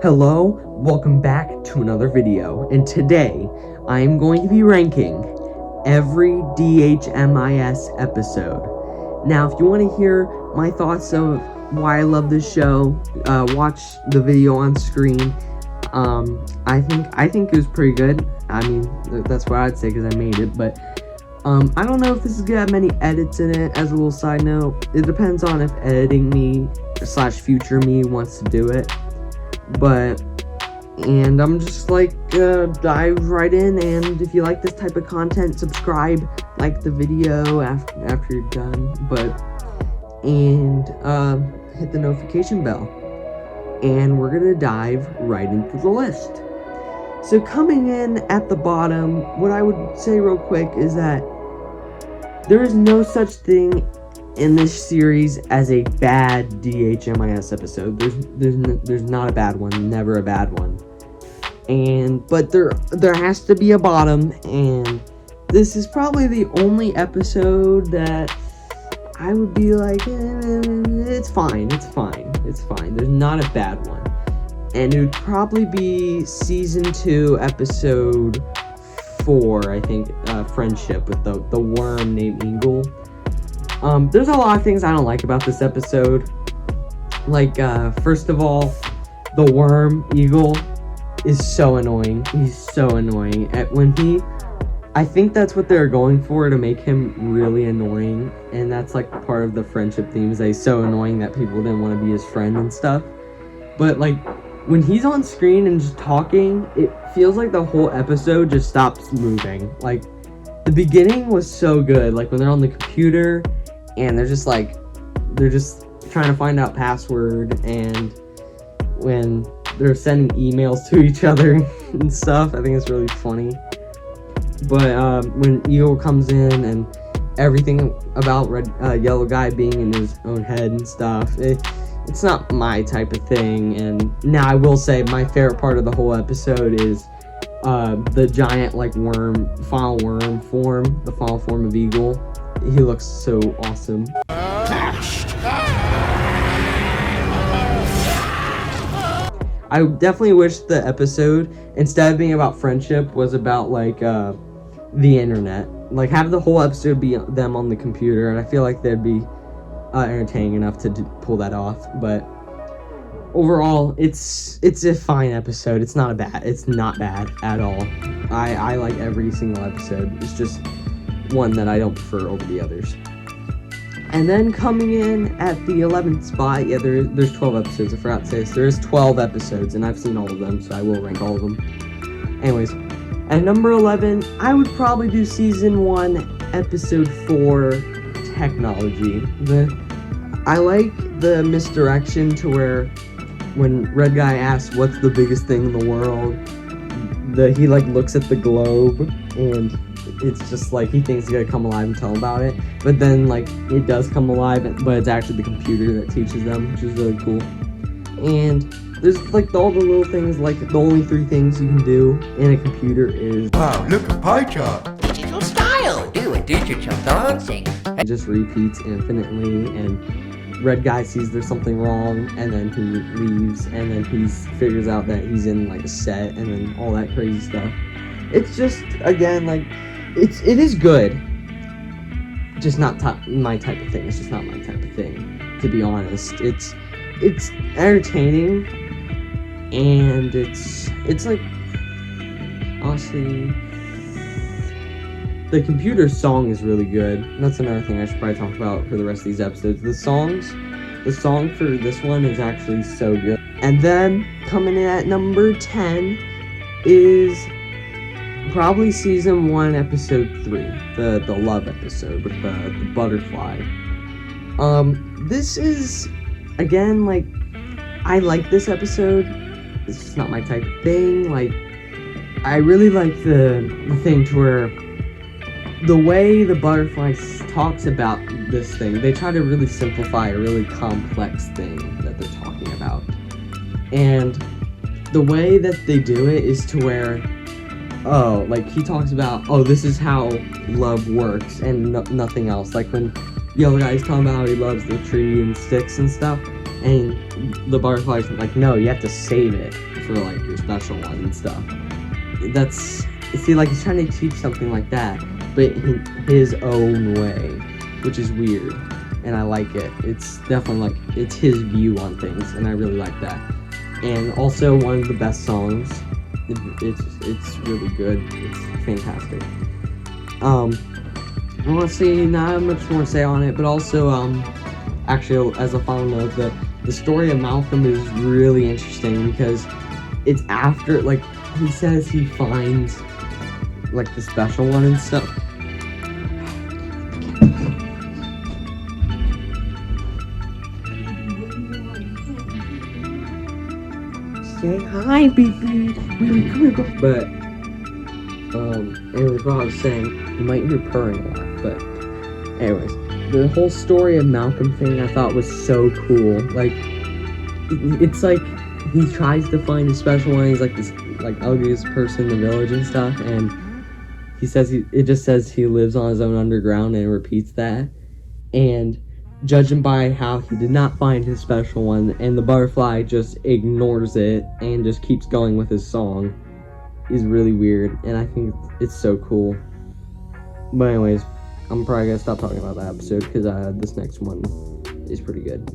Hello, welcome back to another video, and today I am going to be ranking every DHMIS episode. Now, if you want to hear my thoughts of why I love this show, watch the video on screen. I think it was pretty good. I mean, that's what I'd say because I made it, but I don't know if this is gonna have many edits in it. As a little side note, it depends on if editing me / future me wants to do it. And I'm just like, dive right in, and if you like this type of content, subscribe, like the video after you're done, hit the notification bell, and we're gonna dive right into the list. So coming in at the bottom, what I would say real quick is that there is no such thing in this series as a bad DHMIS episode. There's not a bad one, never a bad one. But there has to be a bottom, and this is probably the only episode that I would be like, it's fine. There's not a bad one. And it would probably be season 2, episode 4, I think, Friendship, with the worm named Eagle. There's a lot of things I don't like about this episode. Like, first of all, the worm, Eagle, is so annoying. He's so annoying. I think that's what they're going for, to make him really annoying. And that's like part of the friendship themes. He's so annoying that people didn't want to be his friend and stuff. But like, when he's on screen and just talking, it feels like the whole episode just stops moving. Like, the beginning was so good. Like, when they're on the computer and they're just trying to find out password, and when they're sending emails to each other and stuff, I think it's really funny. But when Eagle comes in and everything about Yellow Guy being in his own head and stuff, it's not my type of thing. And now I will say my favorite part of the whole episode is the giant final worm form, the final form of Eagle. He looks so awesome. I definitely wish the episode, instead of being about friendship, was about the internet. Like, have the whole episode be them on the computer, and I feel like they'd be entertaining enough to pull that off. But overall, it's a fine episode. It's not bad at all. I like every single episode. It's just one that I don't prefer over the others. And then coming in at the 11th spot, there's 12 episodes. I forgot to say this. There is 12 episodes, and I've seen all of them, so I will rank all of them. Anyways, at number 11, I would probably do season 1, episode 4, Technology. I like the misdirection to where when Red Guy asks what's the biggest thing in the world, he looks at the globe, and it's just like he thinks he's gonna come alive and tell him about it, but then it does come alive, but it's actually the computer that teaches them, which is really cool. And there's all the little things, the only 3 things you can do in a computer is, wow, look at pie chart. Digital style, do a digital dancing. It just repeats infinitely, and Red Guy sees there's something wrong, and then he leaves, and then he figures out that he's in a set, and then all that crazy stuff. It's just, again, it is good, just not my type of thing. It's just not my type of thing, to be honest. It's entertaining, and it's honestly, the computer song is really good. That's another thing I should probably talk about for the rest of these episodes. The song for this one is actually so good. And then coming in at number 10 is probably season 1, episode 3, the love episode with the butterfly. This is, again, I like this episode. It's just not my type of thing. I really like the thing to where the way the butterfly talks about this thing, they try to really simplify a really complex thing that they're talking about. And the way that they do it is to where, he talks about, this is how love works and nothing else. Like when Yellow Guy's talking about how he loves the tree and sticks and stuff, And the butterfly's like, no, you have to save it for like your special one and stuff. That's, see, like he's trying to teach something like that, but in his own way, which is weird, and I like it. It's definitely like, it's his view on things, and I really like that. And also one of the best songs. It's really good. It's fantastic. Honestly, not much more to say on it, but also, actually, as a final note, the story of Malcolm is really interesting because it's after, like, he says he finds, like, the special one and stuff. Say hi, baby. But, anyways, what I was saying, you might hear purring a lot, but, anyways, the whole story of Malcolm thing I thought was so cool. Like, it's like, he tries to find a special one, he's like this, like, ugliest person in the village and stuff, and he says it just says he lives on his own underground, and it repeats that, and judging by how he did not find his special one, and the butterfly just ignores it, and just keeps going with his song, is really weird, and I think it's so cool. But anyways, I'm probably gonna stop talking about that episode, because this next one is pretty good.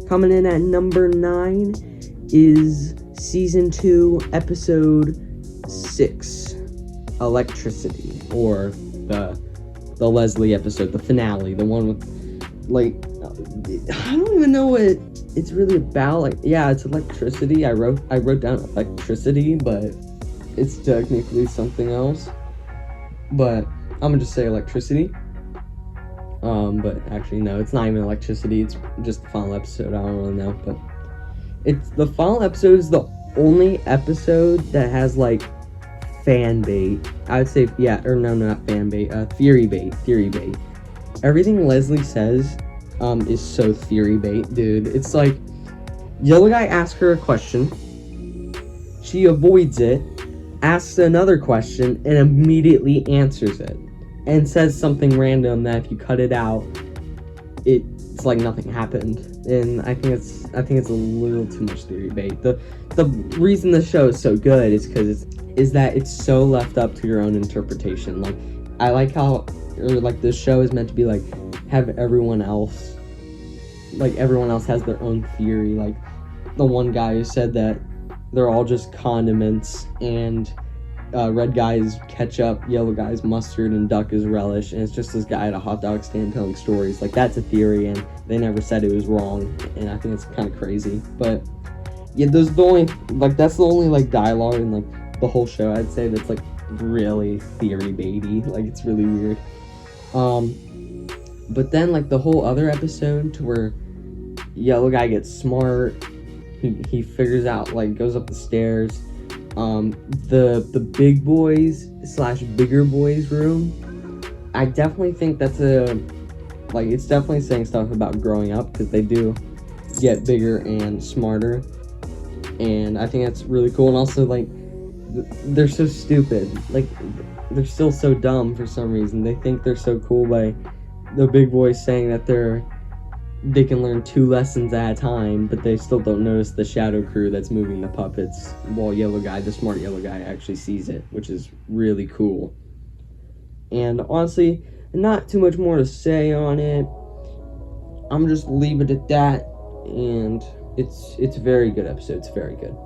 Coming in at number 9 is Season 2, Episode 6, Electricity, or the Leslie episode, the finale, the one with, like, I don't even know what it's really about. Like, yeah, it's electricity. I wrote down electricity, but it's technically something else. But I'm gonna just say electricity. But actually, no, it's not even electricity. It's just the final episode. I don't really know, but it's the final episode is the only episode that has like fan bait. I would say, yeah, or no, not fan bait. Theory bait. Everything Leslie says, is so theory bait, dude. It's like Yellow Guy asks her a question, she avoids it, asks another question, and immediately answers it, and says something random that if you cut it out, it's like nothing happened. And I think it's a little too much theory bait. The reason the show is so good is because it's so left up to your own interpretation. Like, I like how, or like, this show is meant to be like, have everyone else has their own theory. Like, the one guy who said that they're all just condiments, and red guy is ketchup, yellow guy is mustard, and duck is relish, and it's just this guy at a hot dog stand telling stories. Like, that's a theory, and they never said it was wrong, and I think it's kind of crazy. But yeah, that's the only like dialogue in like the whole show, I'd say, that's like really theory baity. Like, it's really weird. But then like the whole other episode to where Yellow Guy gets smart, he figures out, like, goes up the stairs, the big boys / bigger boys room, I definitely think that's it's definitely saying stuff about growing up, because they do get bigger and smarter, and I think that's really cool. And also, like, they're so stupid, like, they're still so dumb for some reason. They think they're so cool by the big boys saying that they can learn 2 lessons at a time, but they still don't notice the shadow crew that's moving the puppets, while Yellow Guy, the smart Yellow Guy, actually sees it, which is really cool. And honestly, not too much more to say on it. I'm just leave it at that, and it's a very good episode. It's very good.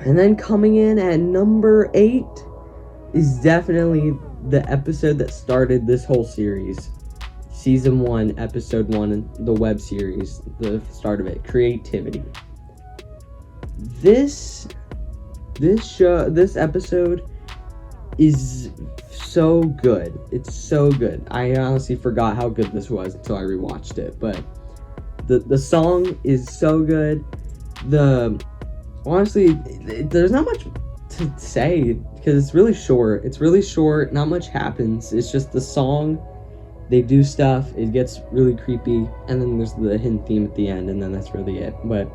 And then coming in at number 8 is definitely the episode that started this whole series. Season 1, Episode 1, the web series, the start of it, Creativity. This episode is so good. It's so good. I honestly forgot how good this was until I rewatched it. But the song is so good. Honestly, there's not much to say because it's really short. It's really short. Not much happens. It's just the song. They do stuff. It gets really creepy, and then there's the hidden theme at the end, and then that's really it. But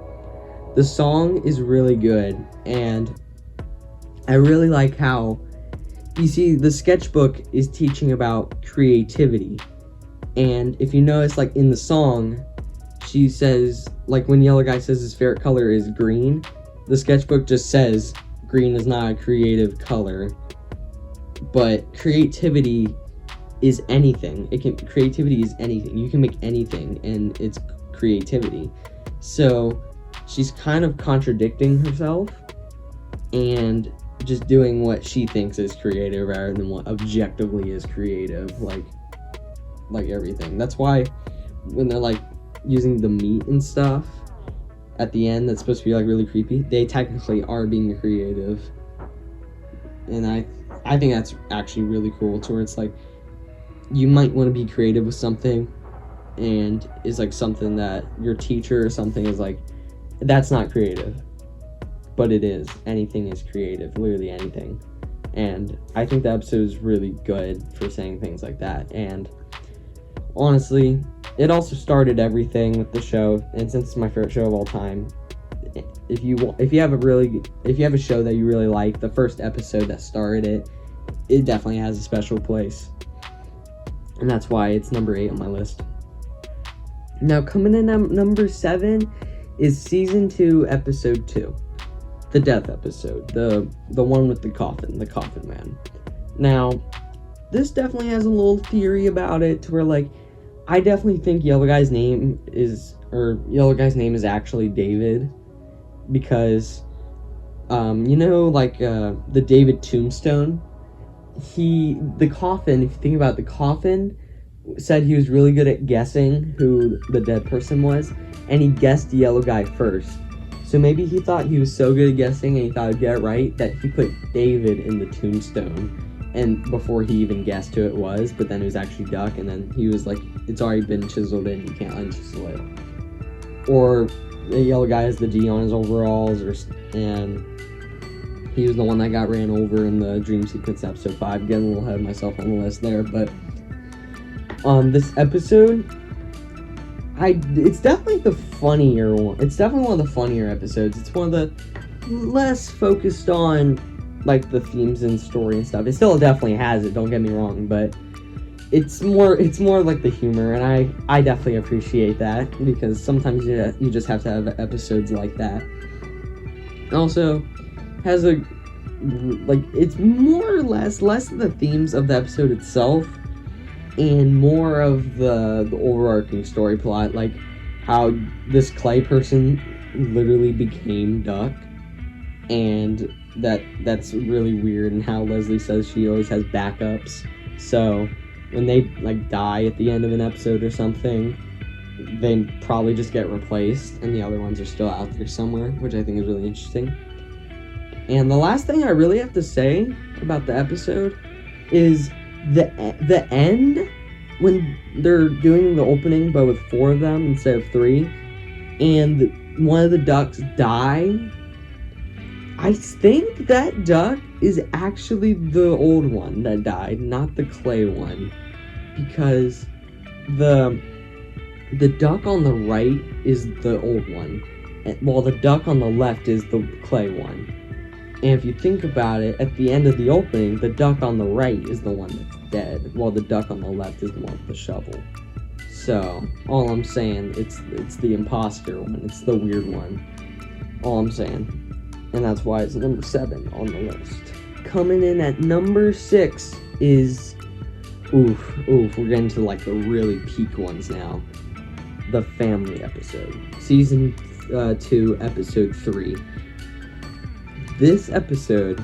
the song is really good, and I really like how, you see, the sketchbook is teaching about creativity, And if you notice, like, in the song, she says, like, when Yellow Guy says his favorite color is green, the sketchbook just says green is not a creative color. But creativity is anything. Creativity is anything. You can make anything, and it's creativity. So she's kind of contradicting herself and just doing what she thinks is creative rather than what objectively is creative, like everything. That's why when they're like using the meat and stuff at the end, that's supposed to be like really creepy, they technically are being creative. And I think that's actually really cool, to where it's like you might want to be creative with something, and is like something that your teacher or something is like, that's not creative, but it is. Anything is creative, literally anything. And I think the episode is really good for saying things like that. And honestly, it also started everything with the show, and since it's my favorite show of all time, if you have a show that you really like, the first episode that started it definitely has a special place. And that's why it's number 8 on my list. Now, coming in at number 7 is season 2, episode 2. The death episode. The one with the coffin man. Now, this definitely has a little theory about it, to where, like, I definitely think Yellow Guy's name is actually David. Because, the David tombstone, the coffin, if you think about it, the coffin said he was really good at guessing who the dead person was, and he guessed the Yellow Guy first. So maybe he thought he was so good at guessing and he thought he'd get it right that he put David in the tombstone, and before he even guessed who it was, but then it was actually Duck, and then he was like, it's already been chiseled in, you can't unchisel it. Or the Yellow Guy has the D on his overalls, and he was the one that got ran over in the dream sequence episode 5. Getting a little ahead of myself on the list there, but this episode, it's definitely the funnier one. It's definitely one of the funnier episodes. It's one of the less focused on like the themes and story and stuff. It still definitely has it, don't get me wrong, but it's more like the humor, and I definitely appreciate that, because sometimes you just have to have episodes like that. Also has it's more or less of the themes of the episode itself and more of the overarching story plot, like how this clay person literally became Duck, and that's really weird, and how Leslie says she always has backups, so when they like die at the end of an episode or something, they probably just get replaced and the other ones are still out there somewhere, which I think is really interesting. And the last thing I really have to say about the episode is the end, when they're doing the opening but with 4 of them instead of 3, and one of the ducks die. I think that duck is actually the old one that died, not the clay one, because the duck on the right is the old one, while the duck on the left is the clay one. And if you think about it, at the end of the opening, the duck on the right is the one that's dead, while the duck on the left is the one with the shovel. So, all I'm saying, it's the imposter one, it's the weird one. All I'm saying. And that's why it's number 7 on the list. Coming in at number 6 is, we're getting to like the really peak ones now. The family episode. Season 2, episode 3. This episode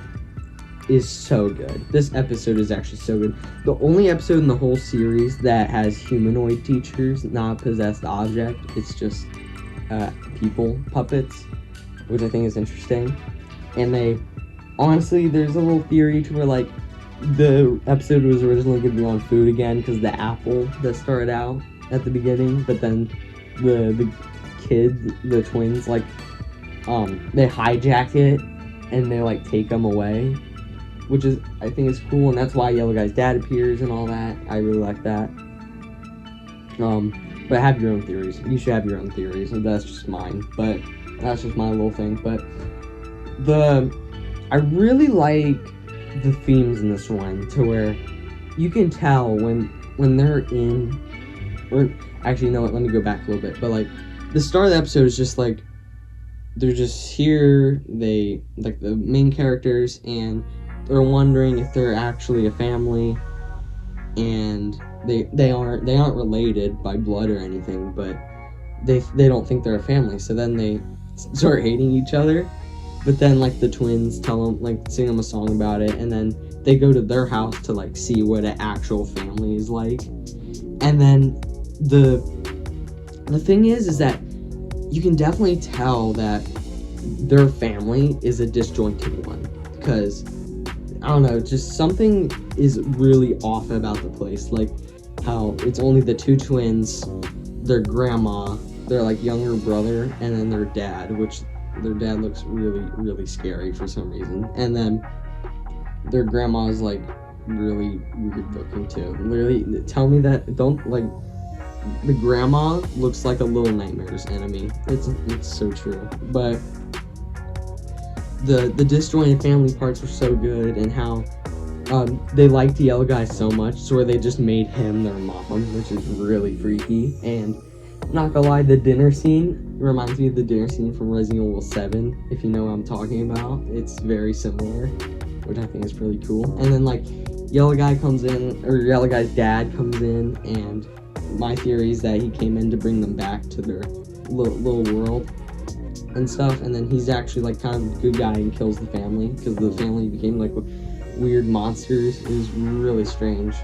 is so good. This episode is actually so good. The only episode in the whole series that has humanoid teachers, not possessed object. It's just people, puppets, which I think is interesting. And there's a little theory to where like the episode was originally going to be on food again, because the apple that started out at the beginning, but then the kids, the twins, like they hijack it and they like take them away, which is, I think, is cool, and that's why Yellow Guy's dad appears and all that. I really like that. But have your own theories. You should have your own theories, and that's just mine. But that's just my little thing. But I really like the themes in this one, to where you can tell when they're in or actually, you know what? Let me go back a little bit. But like, the start of the episode is just like they're just here. They like the main characters, and they're wondering if they're actually a family, and they aren't related by blood or anything, but they don't think they're a family. So then they start hating each other. But then like the twins tell them, like, sing them a song about it, and then they go to their house to like see what an actual family is like. And then the thing is that you can definitely tell that their family is a disjointed one, because I don't know, just something is really off about the place. Like how it's only the two twins, their grandma, their like younger brother, and then their dad, which their dad looks really, really scary for some reason. And then their grandma is like really weird looking too. Literally, tell me that don't like the grandma looks like a Little Nightmares enemy. It's so true. But the disjointed family parts were so good, and how they liked the yellow guy so much, so where they just made him their mom, which is really freaky. And not gonna lie, the dinner scene reminds me of the dinner scene from Resident Evil 7, if you know what I'm talking about. It's very similar, which I think is really cool. And then like yellow guy comes in, or yellow guy's dad comes in, and my theory is that he came in to bring them back to their little world and stuff. And then he's actually like kind of a good guy and kills the family, because the family became like weird monsters. It was really strange.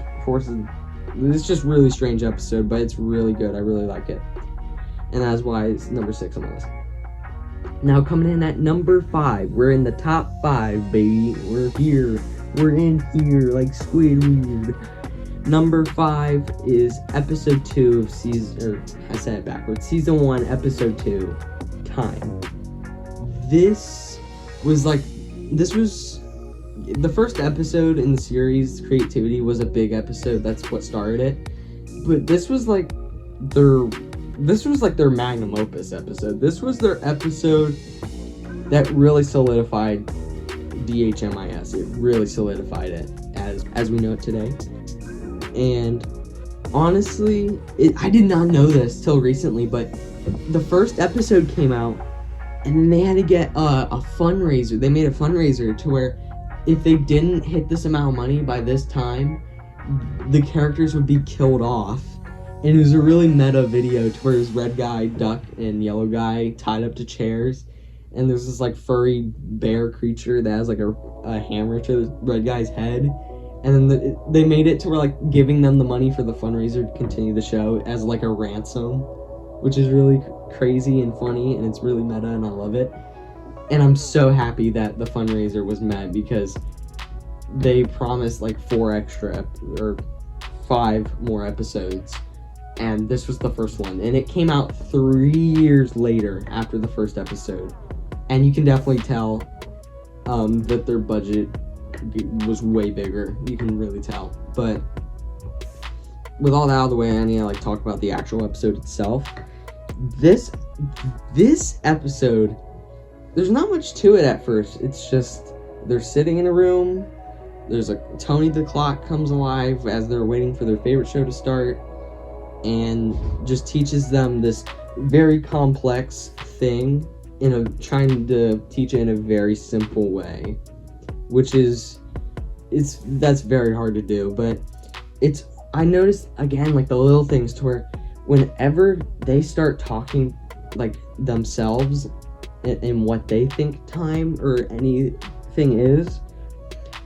It's just really strange episode, but it's really good. I really like it, and that's why it's number 6 on my list. Now coming in at number 5, we're in the top 5, baby. We're here. We're in here like Squidward. Number 5 is episode 2 of season, or I said it backwards. Season 1, episode 2, Time. This was the first episode in the series. Creativity was a big episode. That's what started it. But this was like their magnum opus episode. This was their episode that really solidified DHMIS. It really solidified it as we know it today. And honestly, I did not know this till recently, but the first episode came out, and then they had to get a fundraiser. They made a fundraiser to where if they didn't hit this amount of money by this time, the characters would be killed off. And it was a really meta video to where there's red guy, duck, and yellow guy tied up to chairs. And there's this like furry bear creature that has like a hammer to the red guy's head. And then they made it to where like giving them the money for the fundraiser to continue the show as like a ransom, which is really crazy and funny, and it's really meta, and I love it. And I'm so happy that the fundraiser was met, because they promised like 5 more episodes, and this was the first one, and it came out 3 years later after the first episode, and you can definitely tell that their budget was way bigger. You can really tell. But with all that out of the way, I need to like talk about the actual episode itself. This episode, there's not much to it at first. It's just they're sitting in a room. There's Tony the clock comes alive as they're waiting for their favorite show to start, and just teaches them this very complex thing trying to teach it in a very simple way, which that's very hard to do. But I noticed again like the little things to where whenever they start talking like themselves and what they think time or anything is,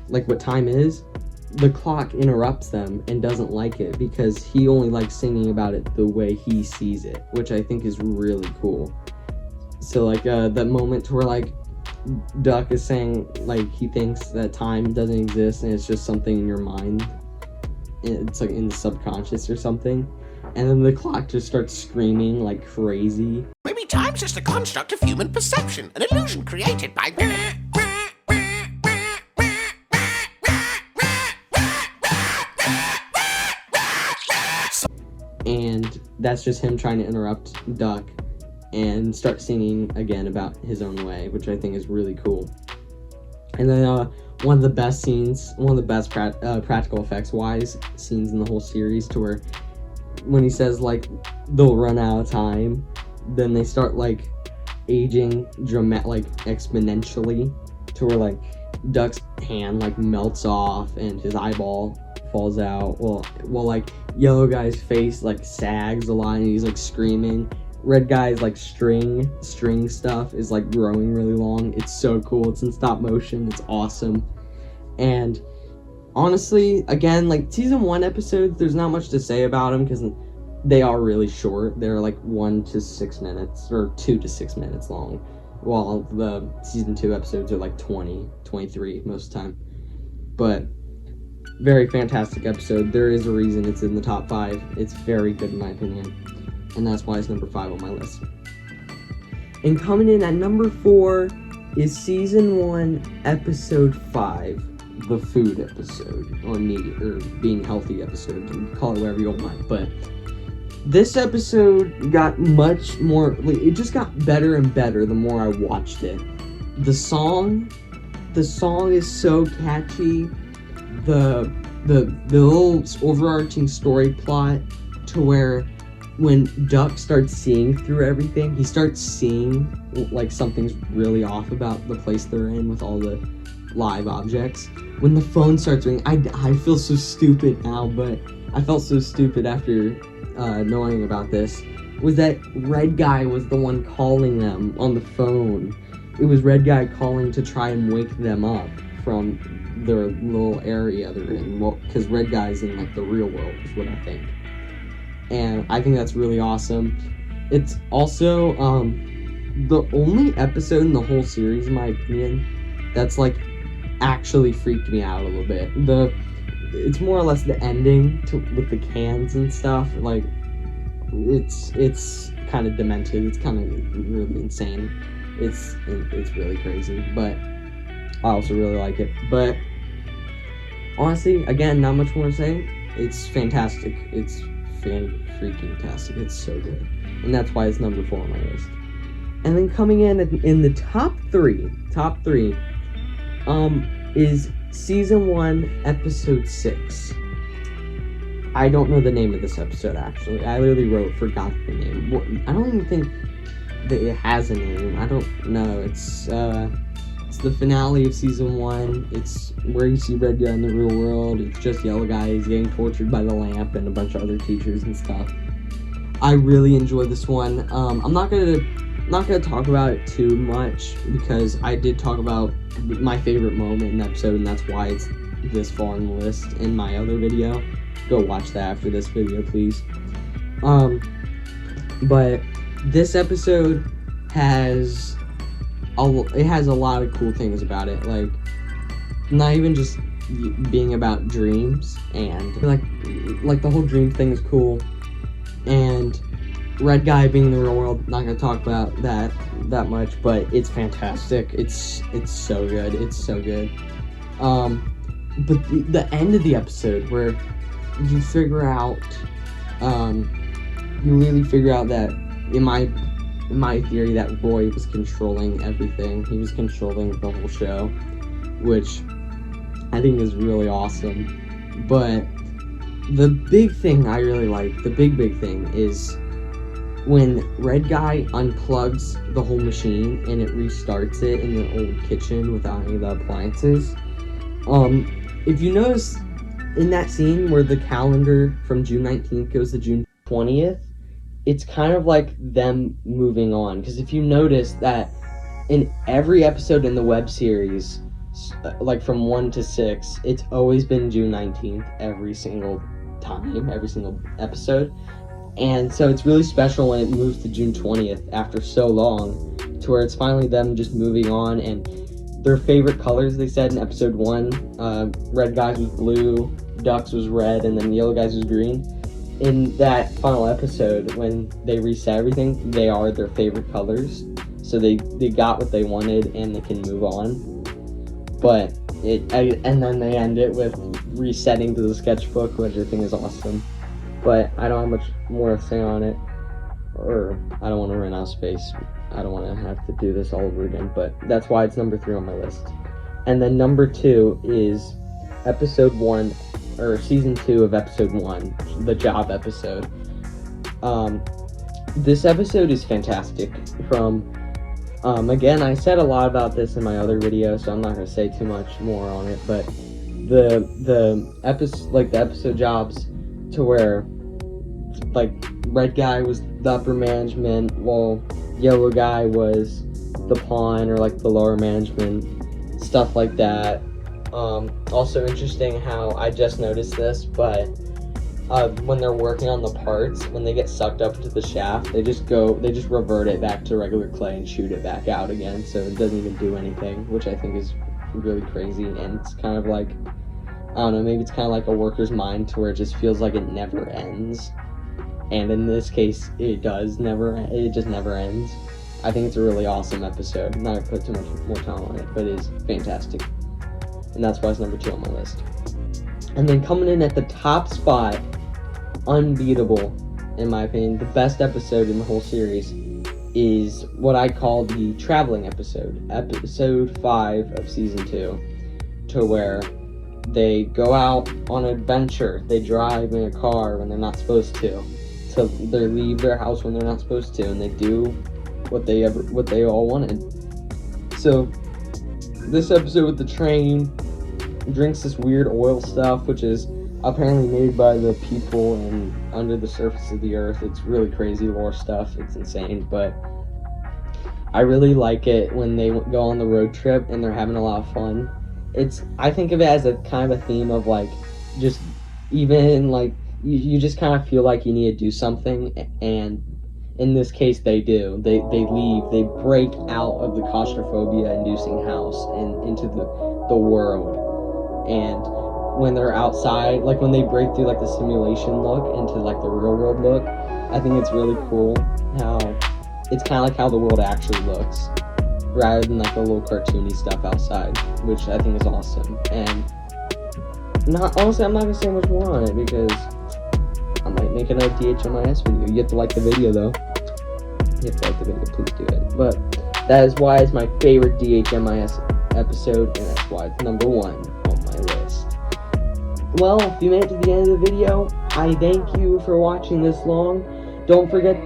like what time is, the clock interrupts them and doesn't like it, because he only likes singing about it the way he sees it, which I think is really cool. So like that moment where like Duck is saying like he thinks that time doesn't exist and it's just something in your mind, it's like in the subconscious or something, and then the clock just starts screaming like crazy. Maybe time's just a construct of human perception, an illusion created by... And that's just him trying to interrupt Duck and start singing again about his own way, which I think is really cool. And then one of the best practical effects wise scenes in the whole series, to where when he says like they'll run out of time, then they start like aging like exponentially to where like Duck's hand like melts off and his eyeball falls out. Well, like yellow guy's face like sags a lot and he's like screaming. Red guy's like string stuff is like growing really long. It's so cool. It's in stop motion. It's awesome. And honestly, again, like season 1 episodes, there's not much to say about them because they are really short. They're like 1 to 6 minutes or 2 to 6 minutes long, while the season 2 episodes are like 20, 23 most of the time. But very fantastic episode. There is a reason it's in the top 5. It's very good in my opinion, and that's why it's number 5 on my list. And coming in at number 4 is season 1, episode 5. The food episode, or being healthy episode. You can call it whatever you want, but this episode got much more, like, it just got better and better the more I watched it. The song is so catchy. The little overarching story plot to where when Duck starts seeing through everything, he starts seeing like something's really off about the place they're in with all the live objects. When the phone starts ringing, I feel so stupid now, but I felt so stupid after knowing about this, was that Red Guy was the one calling them on the phone. It was Red Guy calling to try and wake them up from their little area they're in. Well, because Red Guy's in like the real world is what I think. And I think that's really awesome. It's also the only episode in the whole series, in my opinion, that's like actually freaked me out a little bit. It's more or less the ending with the cans and stuff. Like it's kind of demented. It's kind of really insane. It's really crazy, but I also really like it. But honestly, again, not much more to say. It's fantastic. It's freaking tastic. It's so good, and that's why it's number 4 on my list. And then coming in the top three, is season 1, episode 6. I don't know the name of this episode, actually. I literally forgot the name. I don't even think that it has a name. I don't know. It's the finale of season 1. It's where you see Red Guy in the real world. It's just yellow guy. He's getting tortured by the lamp and a bunch of other teachers and stuff. I really enjoyed this one. I'm not gonna talk about it too much because I did talk about my favorite moment in the episode, and that's why it's this far on the list in my other video. Go watch that after this video, please. But this episode has a lot of cool things about it, like not even just being about dreams, and like the whole dream thing is cool, and Red Guy being in the real world, not gonna talk about that much, but it's fantastic. It's so good. It's so good. But the end of the episode where you figure out, you really figure out that in my theory that Roy was controlling everything. He was controlling the whole show, which I think is really awesome. But the big thing I really like, the big thing is when Red Guy unplugs the whole machine and it restarts it in the old kitchen without any of the appliances. If you notice in that scene where the calendar from June 19th goes to June 20th, it's kind of like them moving on. Because if you notice that in every episode in the web series, like from 1 to 6, it's always been June 19th every single time, every single episode. And so it's really special when it moves to June 20th after so long, to where it's finally them just moving on. And their favorite colors, they said in episode 1, Red Guys was blue, Ducks was red, and then Yellow Guys was green. In that final episode, when they reset everything, they are their favorite colors. So they got what they wanted and they can move on. But and then they end it with resetting to the sketchbook, which I think is awesome. But I don't have much more to say on it, or I don't want to run out of space. I don't want to have to do this all over again, but that's why it's number 3 on my list. And then number 2 is episode 1, or season 2 of episode 1, the job episode. This episode is fantastic. Again, I said a lot about this in my other video, so I'm not gonna say too much more on it. But the episode jobs to where like red guy was the upper management, while yellow guy was the pawn or like the lower management, stuff like that. Also interesting how I just noticed this, but when they're working on the parts, when they get sucked up into the shaft, they just revert it back to regular clay and shoot it back out again, so it doesn't even do anything, which I think is really crazy. And it's kind of like, I don't know, maybe it's kind of like a worker's mind to where it just feels like it never ends. And in this case, it just never ends. I think it's a really awesome episode. I'm not gonna put too much more time on it, but it is fantastic. And that's why it's number 2 on my list. And then coming in at the top spot, unbeatable, in my opinion, the best episode in the whole series is what I call the traveling episode. Episode 5 of season 2. To where they go out on an adventure. They drive in a car when they're not supposed to. So they leave their house when they're not supposed to, and they do what they all wanted. So this episode with the train, drinks this weird oil stuff, which is apparently made by the people and under the surface of the earth. It's really crazy lore stuff. It's insane, but I really like it when they go on the road trip and they're having a lot of fun. I think of it as a kind of a theme of like, just even like you just kind of feel like you need to do something, and in this case they do. They leave, they break out of the claustrophobia inducing house and into the world. And when they're outside, like when they break through like the simulation look into like the real world look, I think it's really cool how it's kind of like how the world actually looks, rather than like the little cartoony stuff outside, which I think is awesome. And honestly, I'm not gonna say much more on it because I might make another DHMIS video. You have to like the video though. You have to like the video, please do it. But that is why it's my favorite DHMIS episode, and that's why it's number 1 on my list. Well, if you made it to the end of the video, I thank you for watching this long. Don't forget,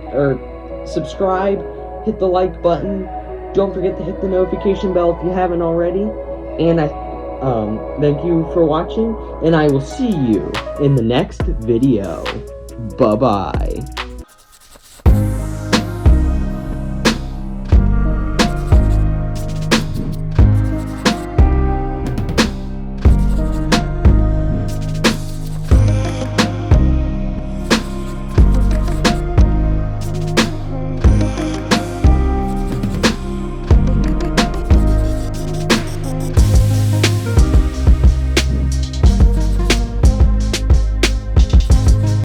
subscribe, hit the like button. Don't forget to hit the notification bell if you haven't already. And I thank you for watching, and I will see you in the next video. Bye-bye.